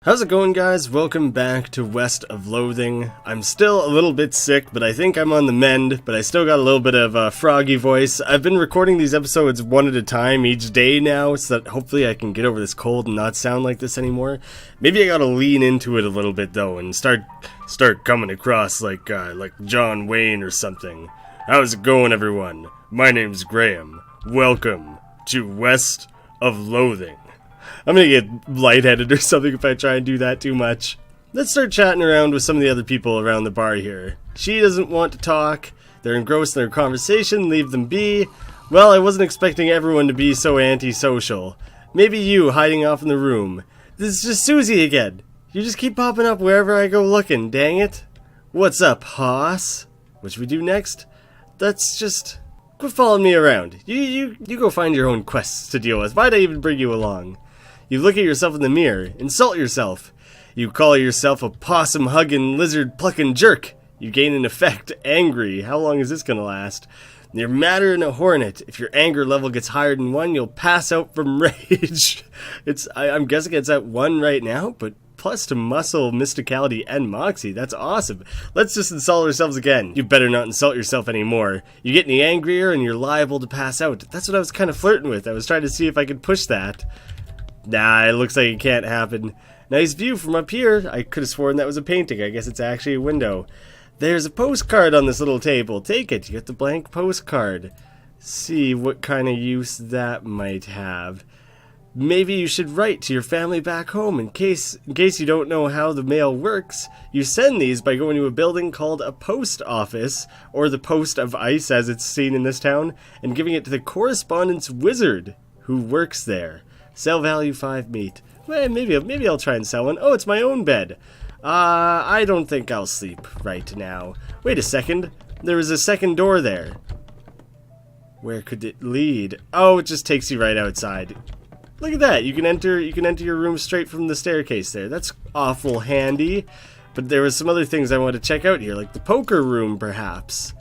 How's it going, guys? Welcome back to West of Loathing. I'm still a little bit sick, but I think I'm on the mend, but I still got a little bit of a froggy voice. I've been recording these episodes one at a time each day now, so that hopefully I can get over this cold and not sound like this anymore. Maybe I gotta lean into it a little bit, though, and start coming across like John Wayne or something. How's it going, everyone? My name's Graeme. Welcome to West of Loathing. I'm gonna get lightheaded or something if I try and do that too much. Let's start chatting around with some of the other people around the bar here. She doesn't want to talk. They're engrossed in their conversation. Leave them be. Well, I wasn't expecting everyone to be so antisocial. Maybe you hiding off in the room. This is just Susie again. You just keep popping up wherever I go looking, dang it. What's up, hoss? What should we do next? That's just... quit following me around. You go find your own quests to deal with. Why'd I even bring you along? You look at yourself in the mirror, insult yourself. You call yourself a possum-hugging, lizard-plucking jerk. You gain an effect, angry. How long is this gonna last? You're madder than a hornet. If your anger level gets higher than 1, you'll pass out from rage. I'm guessing it's at 1 right now, but plus to muscle, mysticality, and moxie. That's awesome. Let's just insult ourselves again. You better not insult yourself anymore. You get any angrier and you're liable to pass out. That's what I was kind of flirting with. I was trying to see if I could push that. Nah, it looks like it can't happen. Nice view from up here. I could have sworn that was a painting. I guess it's actually a window. There's a postcard on this little table. Take it. You get the blank postcard. See what kind of use that might have. Maybe you should write to your family back home in case you don't know how the mail works. You send these by going to a building called a post office, or the post of ice as it's seen in this town, and giving it to the correspondence wizard who works there. Sell value 5 meat. Well, maybe I'll try and sell one. Oh, it's my own bed. I don't think I'll sleep right now. Wait a second. There was a second door there. Where could it lead? Oh, it just takes you right outside. Look at that. You can enter your room straight from the staircase there. That's awful handy. But there was some other things I wanted to check out here, like the poker room perhaps.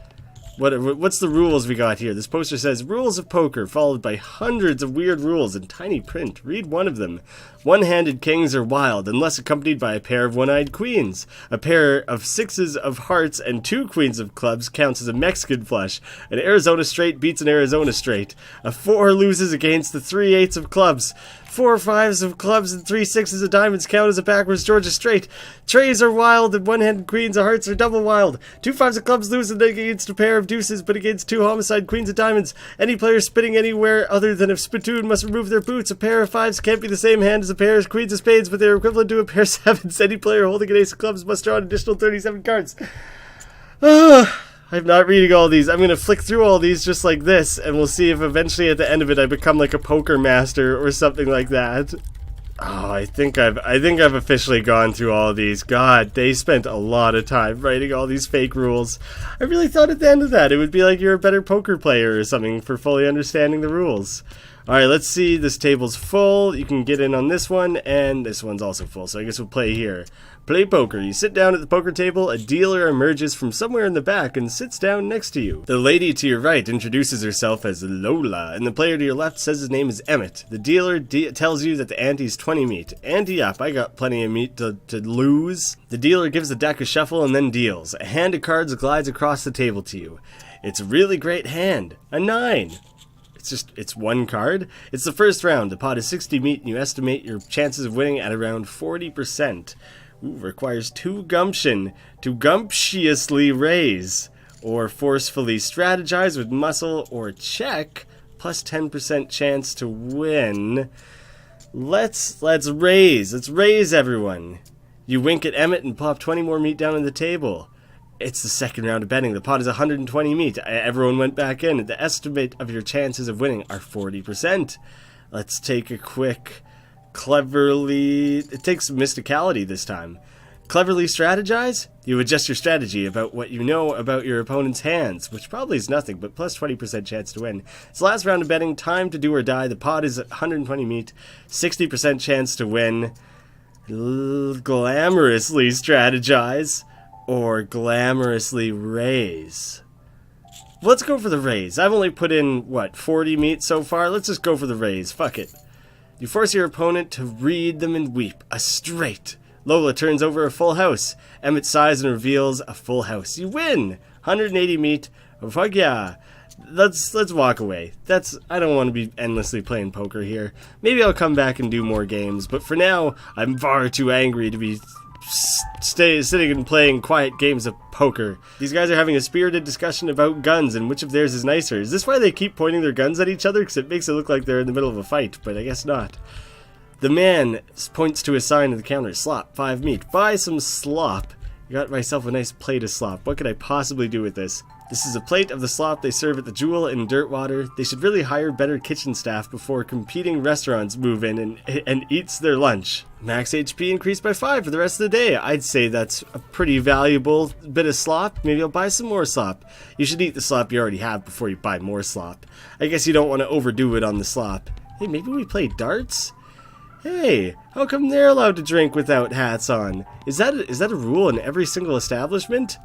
What's the rules we got here? This poster says, rules of poker, followed by hundreds of weird rules in tiny print. Read one of them. One-handed kings are wild, unless accompanied by a pair of one-eyed queens. A pair of 6s of hearts and 2 queens of clubs counts as a Mexican flush. An Arizona straight beats an Arizona straight. A 4 loses against the 3 8s of clubs. 4 5s of clubs and 3 6s of diamonds count as a backwards Georgia straight. Trays are wild and one-handed queens of hearts are double wild. 2 5s of clubs lose against a pair of deuces, but against 2 homicide queens of diamonds. Any player spitting anywhere other than a spittoon must remove their boots. A pair of 5s can't be the same hand as a pair of queens of spades, but they're equivalent to a pair of 7s. Any player holding an ace of clubs must draw an additional 37 cards. I'm not reading all these. I'm going to flick through all these just like this, and we'll see if eventually at the end of it I become like a poker master or something like that. Oh, I think I've officially gone through all of these. God, they spent a lot of time writing all these fake rules. I really thought at the end of that it would be like you're a better poker player or something for fully understanding the rules. Alright, let's see. This table's full. You can get in on this one, and this one's also full, so I guess we'll play here. Play poker. You sit down at the poker table, a dealer emerges from somewhere in the back and sits down next to you. The lady to your right introduces herself as Lola, and the player to your left says his name is Emmett. The dealer tells you that the ante's 20 meat. Ante up, I got plenty of meat to lose. The dealer gives the deck a shuffle and then deals. A hand of cards glides across the table to you. It's a really great hand. A 9. It's one card. It's the first round. The pot is 60 meat, and you estimate your chances of winning at around 40%. Ooh, requires 2 gumption to gumptiously raise, or forcefully strategize with muscle, or check, plus 10% chance to win. Let's raise. Let's raise, everyone. You wink at Emmett and plop 20 more meat down on the table. It's the second round of betting. The pot is 120 meat. Everyone went back in. The estimate of your chances of winning are 40%. Let's take a quick, cleverly... It takes mysticality this time. Cleverly strategize? You adjust your strategy about what you know about your opponent's hands, which probably is nothing, but plus 20% chance to win. It's the last round of betting. Time to do or die. The pot is 120 meat. 60% chance to win. Glamorously strategize. Or glamorously raise. Let's go for the raise. I've only put in, 40 meat so far? Let's just go for the raise. Fuck it. You force your opponent to read them and weep. A straight. Lola turns over a full house. Emmett sighs and reveals a full house. You win! 180 meat. Oh, fuck yeah. Let's walk away. I don't want to be endlessly playing poker here. Maybe I'll come back and do more games, but for now, I'm far too angry to be sitting and playing quiet games of poker. These guys are having a spirited discussion about guns and which of theirs is nicer. Is this why they keep pointing their guns at each other? Because it makes it look like they're in the middle of a fight, but I guess not. The man points to a sign on the counter. Slop, 5 meat. Buy some slop. I got myself a nice plate of slop. What could I possibly do with this? This is a plate of the slop they serve at the Jewel in Dirtwater. They should really hire better kitchen staff before competing restaurants move in and eats their lunch. Max HP increased by 5 for the rest of the day. I'd say that's a pretty valuable bit of slop. Maybe I'll buy some more slop. You should eat the slop you already have before you buy more slop. I guess you don't want to overdo it on the slop. Hey, maybe we play darts? Hey, how come they're allowed to drink without hats on? Is that a rule in every single establishment?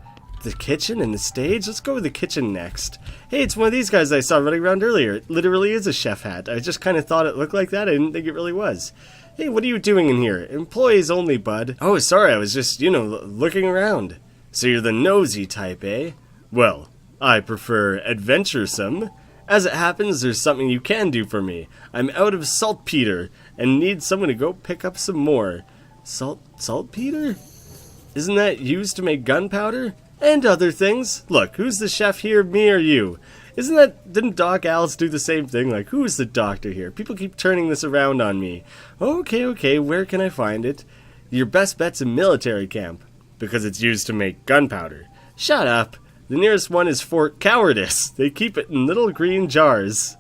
The kitchen and the stage? Let's go with the kitchen next. Hey, it's one of these guys I saw running around earlier. It literally is a chef hat. I just kind of thought it looked like that. I didn't think it really was. Hey, what are you doing in here? Employees only, bud. Oh, sorry, I was just, looking around. So you're the nosy type, eh? Well, I prefer adventuresome. As it happens, there's something you can do for me. I'm out of saltpeter and need someone to go pick up some more. Saltpeter? Isn't that used to make gunpowder? And other things. Look, who's the chef here, me or you? Didn't Doc Alice do the same thing? Like, who is the doctor here? People keep turning this around on me. Okay, where can I find it? Your best bet's a military camp, because it's used to make gunpowder. Shut up. The nearest one is Fort Cowardice. They keep it in little green jars.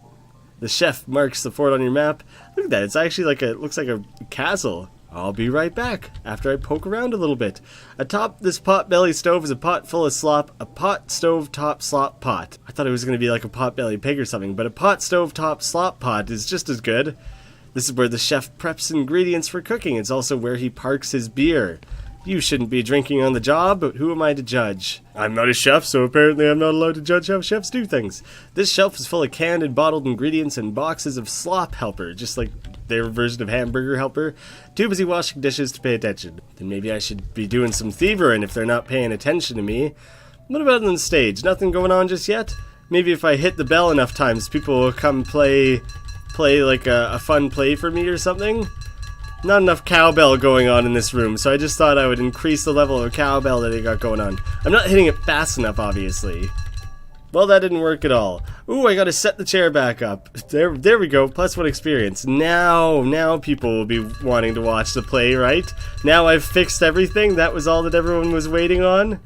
The chef marks the fort on your map. Look at that, it's actually looks like a castle. I'll be right back, after I poke around a little bit. Atop this pot-belly stove is a pot full of slop, a pot stove-top slop pot. I thought it was going to be like a pot-belly pig or something, but a pot stove-top slop pot is just as good. This is where the chef preps ingredients for cooking. It's also where he parks his beer. You shouldn't be drinking on the job, but who am I to judge? I'm not a chef, so apparently I'm not allowed to judge how chefs do things. This shelf is full of canned and bottled ingredients and boxes of slop helper, just like their version of hamburger helper. Too busy washing dishes to pay attention. Then maybe I should be doing some thievering if they're not paying attention to me. What about on the stage? Nothing going on just yet? Maybe if I hit the bell enough times, people will come play like a fun play for me or something? Not enough cowbell going on in this room, so I just thought I would increase the level of cowbell that they got going on. I'm not hitting it fast enough, obviously. Well, that didn't work at all. Ooh, I gotta set the chair back up. There we go, +1 experience. Now people will be wanting to watch the play, right? Now I've fixed everything, that was all that everyone was waiting on?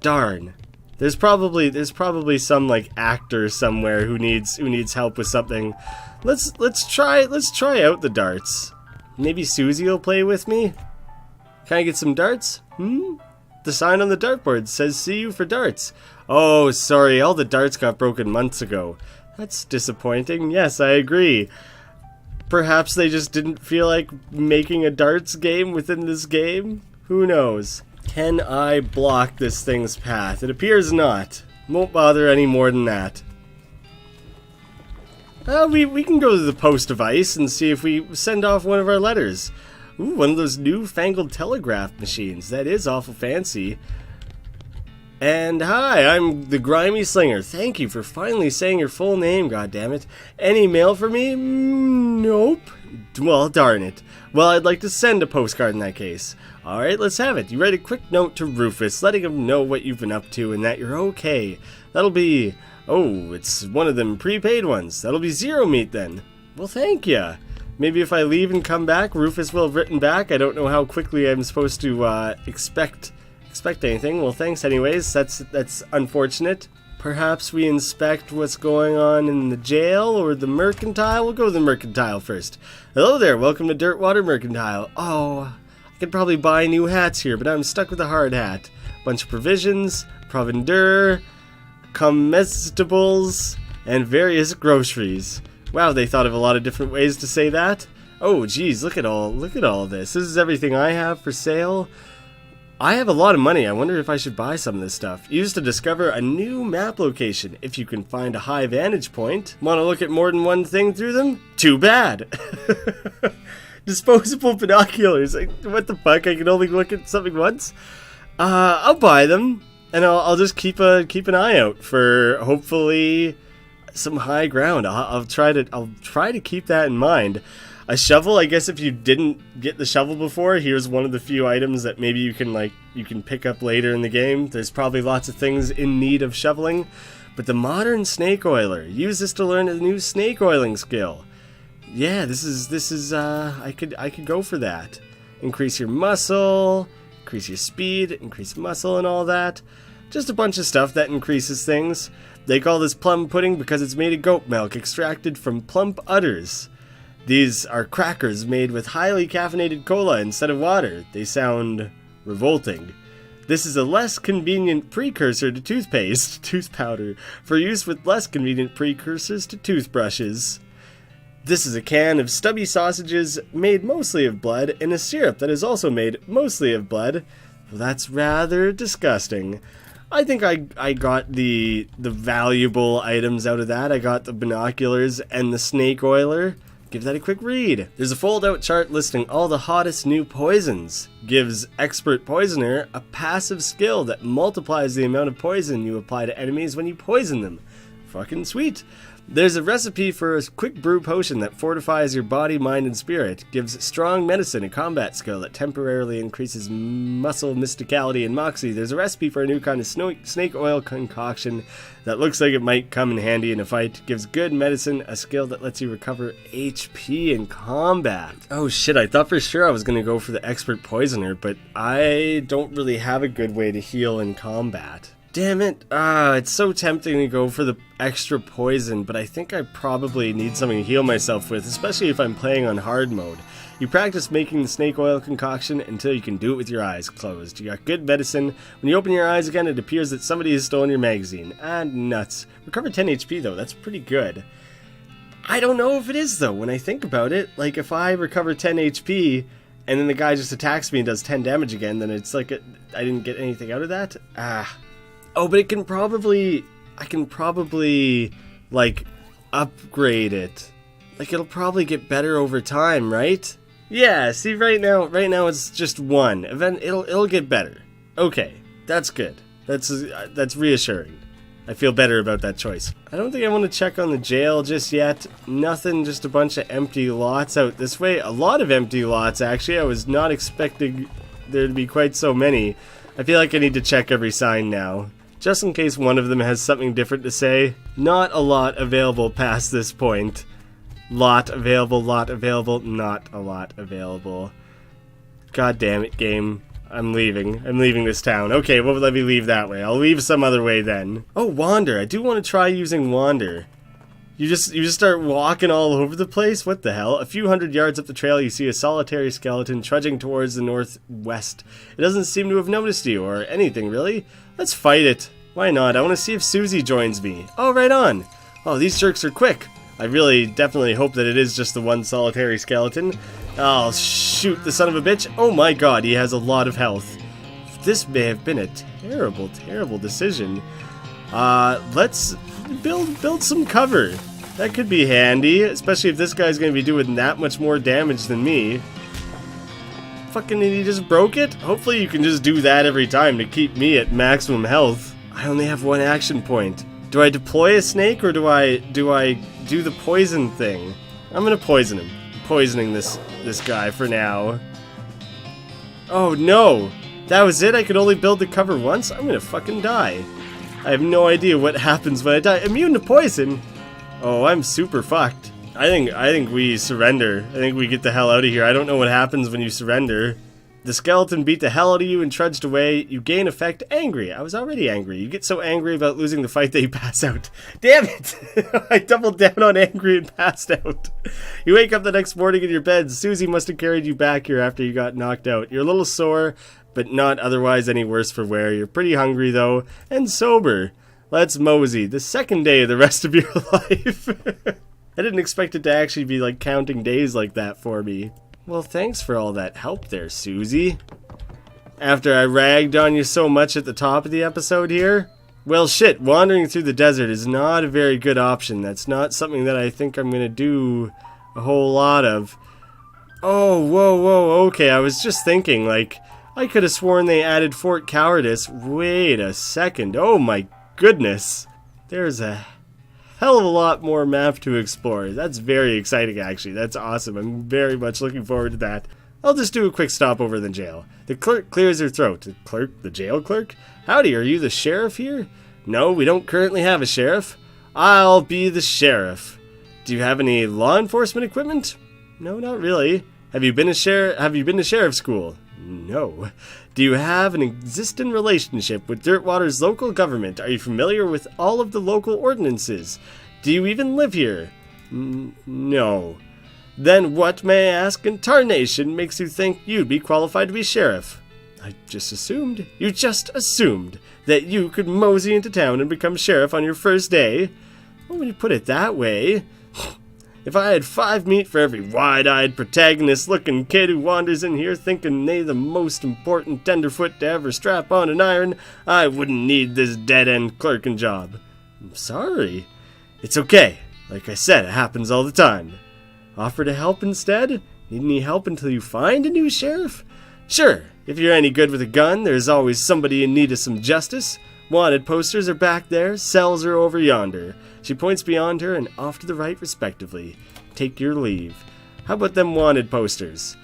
Darn. There's probably some, like, actor somewhere who needs help with something. Let's try out the darts. Maybe Susie will play with me? Can I get some darts? The sign on the dartboard says see you for darts. Oh, sorry, all the darts got broken months ago. That's disappointing. Yes, I agree. Perhaps they just didn't feel like making a darts game within this game? Who knows? Can I block this thing's path? It appears not. Won't bother any more than that. We can go to the post device and see if we send off one of our letters. Ooh, one of those newfangled telegraph machines. That is awful fancy. And hi, I'm the grimy slinger. Thank you for finally saying your full name, goddammit. Any mail for me? Nope. Well, darn it. Well, I'd like to send a postcard in that case. Alright, let's have it. You write a quick note to Rufus, letting him know what you've been up to and that you're okay. That'll be... Oh, it's one of them prepaid ones. That'll be 0 meat then. Well, thank ya. Maybe if I leave and come back, Rufus will have written back. I don't know how quickly I'm supposed to expect anything. Well, thanks anyways. That's unfortunate. Perhaps we inspect what's going on in the jail or the mercantile. We'll go to the mercantile first. Hello there. Welcome to Dirtwater Mercantile. Oh, I could probably buy new hats here, but I'm stuck with a hard hat. Bunch of provisions, provender, comestibles, and various groceries. Wow, they thought of a lot of different ways to say that. Oh, geez, look at all of this. This is everything I have for sale. I have a lot of money. I wonder if I should buy some of this stuff. Use to discover a new map location. If you can find a high vantage point. Want to look at more than one thing through them? Too bad. Disposable binoculars. Like, what the fuck? I can only look at something once? I'll buy them. And I'll just keep an eye out for hopefully some high ground. I'll try to keep that in mind. A shovel, I guess if you didn't get the shovel before, here's one of the few items that maybe you can pick up later in the game. There's probably lots of things in need of shoveling, but the modern snake oiler. Use this to learn a new snake oiling skill. Yeah, this is I could go for that. Increase your muscle, increase your speed, increase muscle and all that. Just a bunch of stuff that increases things. They call this plum pudding because it's made of goat milk extracted from plump udders. These are crackers made with highly caffeinated cola instead of water. They sound revolting. This is a less convenient precursor to toothpaste, tooth powder, for use with less convenient precursors to toothbrushes. This is a can of stubby sausages made mostly of blood and a syrup that is also made mostly of blood. Well, that's rather disgusting. I think I got the valuable items out of that. I got the binoculars and the snake oiler. Give that a quick read. There's a fold-out chart listing all the hottest new poisons. Gives expert poisoner a passive skill that multiplies the amount of poison you apply to enemies when you poison them. Fucking sweet. There's a recipe for a quick brew potion that fortifies your body, mind, and spirit. Gives strong medicine a combat skill that temporarily increases muscle, mysticality, and moxie. There's a recipe for a new kind of snake oil concoction that looks like it might come in handy in a fight. Gives good medicine a skill that lets you recover HP in combat. Oh shit, I thought for sure I was going to go for the expert poisoner, but I don't really have a good way to heal in combat. Damn it. It's so tempting to go for the extra poison, but I think I probably need something to heal myself with, especially if I'm playing on hard mode. You practice making the snake oil concoction until you can do it with your eyes closed. You got good medicine. When you open your eyes again, it appears that somebody has stolen your magazine. Nuts. Recover 10 HP though, that's pretty good. I don't know if it is though, when I think about it. Like, if I recover 10 HP, and then the guy just attacks me and does 10 damage again, then it's like I didn't get anything out of that? Oh, but I can probably, like, upgrade it. Like, it'll probably get better over time, right? Yeah, see, right now it's just one. It'll get better. Okay, that's good. That's reassuring. I feel better about that choice. I don't think I want to check on the jail just yet. Nothing, just a bunch of empty lots out this way. A lot of empty lots, actually. I was not expecting there to be quite so many. I feel like I need to check every sign now, just in case one of them has something different to say. Not a lot available past this point. Lot available, not a lot available. God damn it, game. I'm leaving this town. Okay, well, let me leave that way. I'll leave some other way then. Oh, wander. I do want to try using wander. You just start walking all over the place? What the hell? A few hundred yards up the trail, you see a solitary skeleton trudging towards the northwest. It doesn't seem to have noticed you, or anything, really. Let's fight it. Why not? I want to see if Susie joins me. Oh, right on. Oh, these jerks are quick. I really definitely hope that it is just the one solitary skeleton. I'll shoot the son of a bitch. Oh my god, he has a lot of health. This may have been a terrible, terrible decision. Let's build some cover. That could be handy, especially if this guy's going to be doing that much more damage than me. Fucking, he just broke it? Hopefully you can just do that every time to keep me at maximum health. I only have one action point. Do I deploy a snake or do I do the poison thing? I'm gonna poison him. I'm poisoning this guy for now. Oh no! That was it? I could only build the cover once? I'm gonna fucking die. I have no idea what happens when I die. Immune to poison? Oh, I'm super fucked. I think we surrender. I think we get the hell out of here. I don't know what happens when you surrender. The skeleton beat the hell out of you and trudged away. You gain effect angry. I was already angry. You get so angry about losing the fight that you pass out. Damn it! I doubled down on angry and passed out. You wake up the next morning in your bed. Susie must have carried you back here after you got knocked out. You're a little sore, but not otherwise any worse for wear. You're pretty hungry, though, and sober. Let's mosey. The second day of the rest of your life. I didn't expect it to actually be like counting days like that for me. Well, thanks for all that help there, Susie. After I ragged on you so much at the top of the episode here? Well, shit, wandering through the desert is not a very good option. That's not something that I think I'm gonna do a whole lot of. Oh, whoa, okay, I was just thinking, like, I could have sworn they added Fort Cowardice. Wait a second, oh my goodness. There's a hell of a lot more map to explore. That's very exciting, actually. That's awesome. I'm very much looking forward to that. I'll just do a quick stop over the jail. The clerk clears her throat. The clerk? The jail clerk? Howdy, are you the sheriff here? No, we don't currently have a sheriff. I'll be the sheriff. Do you have any law enforcement equipment? No, not really. Have you been to sheriff school? No. Do you have an existing relationship with Dirtwater's local government? Are you familiar with all of the local ordinances? Do you even live here? No. Then what, may I ask, in tarnation makes you think you'd be qualified to be sheriff? I just assumed. You just assumed that you could mosey into town and become sheriff on your first day? Well, when you put it that way... If I had 5 meat for every wide-eyed, protagonist-looking kid who wanders in here thinking they the most important tenderfoot to ever strap on an iron, I wouldn't need this dead-end clerking job. I'm sorry. It's okay. Like I said, it happens all the time. Offer to help instead? Need any help until you find a new sheriff? Sure. If you're any good with a gun, there's always somebody in need of some justice. Wanted posters are back there, cells are over yonder. She points beyond her and off to the right respectively. Take your leave. How about them wanted posters?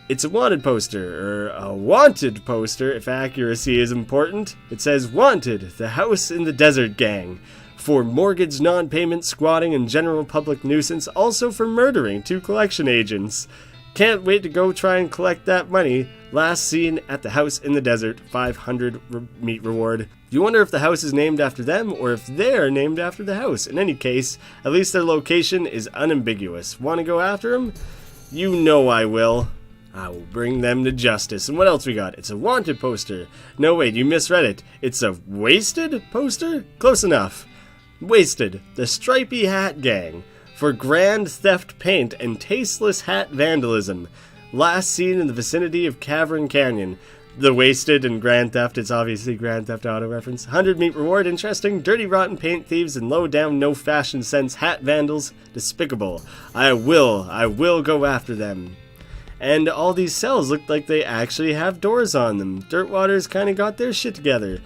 It's a wanted poster, or a wanted poster if accuracy is important. It says Wanted, the House in the Desert Gang. For mortgage non-payment, squatting, and general public nuisance, also for murdering 2 collection agents. Can't wait to go try and collect that money. Last seen at the house in the desert, 500 meat reward. You wonder if the house is named after them, or if they're named after the house. In any case, at least their location is unambiguous. Want to go after them? You know I will. I will bring them to justice. And what else we got? It's a wanted poster. No, wait, you misread it. It's a wasted poster? Close enough. Wasted, the Stripy Hat Gang. For grand theft paint and tasteless hat vandalism. Last seen in the vicinity of Cavern Canyon. The Wasted and Grand Theft, it's obviously Grand Theft Auto reference. 100 meat reward, interesting. Dirty, rotten paint thieves and low down, no fashion sense hat vandals, despicable. I will go after them. And all these cells look like they actually have doors on them. Dirtwater's kind of got their shit together.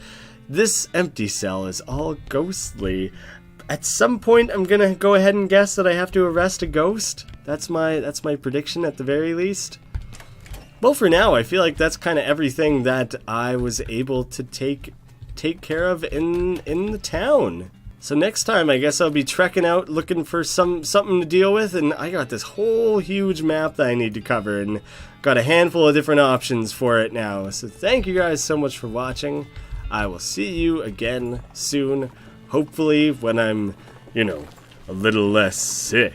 This empty cell is all ghostly. At some point, I'm gonna go ahead and guess that I have to arrest a ghost. That's my prediction at the very least. Well, for now, I feel like that's kind of everything that I was able to take care of in the town. So next time, I guess I'll be trekking out looking for something to deal with, and I got this whole huge map that I need to cover, and got a handful of different options for it now. So thank you guys so much for watching. I will see you again soon, hopefully when I'm, a little less sick.